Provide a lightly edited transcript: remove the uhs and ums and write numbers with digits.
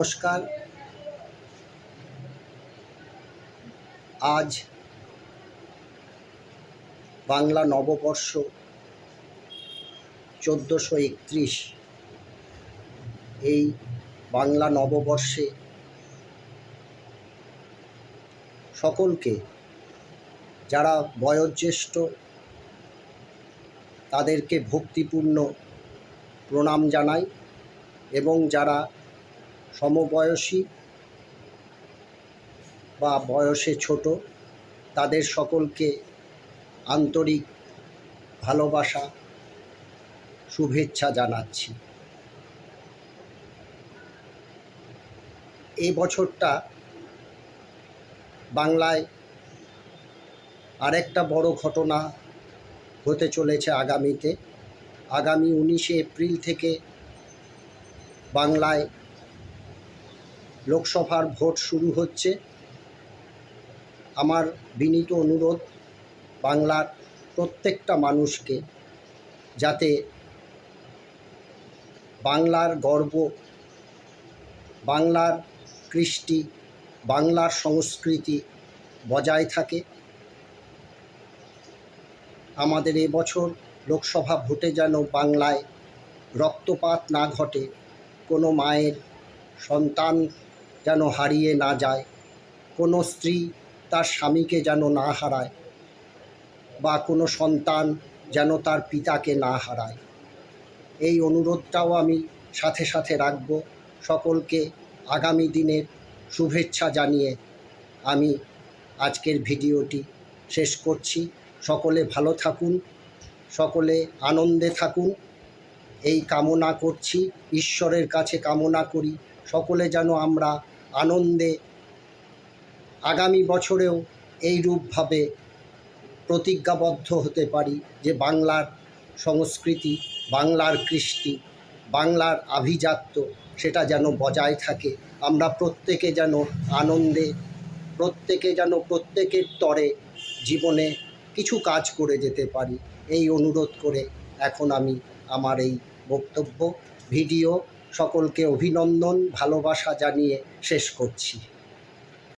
নমস্কার। আজ বাংলা নববর্ষ 1431। এই বাংলা নববর্ষে সকলকে, যারা বয়োজ্যেষ্ঠ তাদেরকে ভক্তিপূর্ণ প্রণাম জানাই এবং যারা সমবয়সী বা বয়সে ছোট তাদের সকলকে আন্তরিক ভালোবাসা, শুভেচ্ছা জানাচ্ছি। এই বছরটা বাংলায় আরেকটা বড় ঘটনা হতে চলেছে আগামীতে। আগামী 19শে এপ্রিল থেকে বাংলায় লোকসভার ভোট শুরু হচ্ছে। আমার বিনীত অনুরোধ বাংলার প্রত্যেকটা মানুষকে, যাতে বাংলার গর্ব, বাংলার কৃষ্টি, বাংলার সংস্কৃতি বজায় থাকে। আমাদের এবছর লোকসভা ভোটে যেন বাংলায় রক্তপাত না ঘটে, কোনো মায়ের সন্তান যেন হারিয়ে না যায়, কোনো স্ত্রী তার স্বামীকে যেন না হারায়, বা কোনো সন্তান যেন তার পিতাকে না হারায়। এই অনুরোধটাও আমি সাথে সাথে রাখব। সকলকে আগামী দিনের শুভেচ্ছা জানিয়ে আমি আজকের ভিডিওটি শেষ করছি। সকলে ভালো থাকুন, সকলে আনন্দে থাকুন, এই কামনা করছি। ঈশ্বরের কাছে কামনা করি সকলে যেন আমরা আনন্দে আগামী বছরেও এইরূপভাবে প্রতিজ্ঞাবদ্ধ হতে পারি যে বাংলার সংস্কৃতি, বাংলার কৃষ্টি, বাংলার আভিজাত্য সেটা যেন বজায় থাকে। আমরা প্রত্যেকে যেন আনন্দে, প্রত্যেকে যেন প্রত্যেকের তরে জীবনে কিছু কাজ করে যেতে পারি, এই অনুরোধ করে এখন আমি আমার এই বক্তব্য ভিডিও সকলকে অভিনন্দন, ভালোবাসা জানিয়ে শেষ করছি।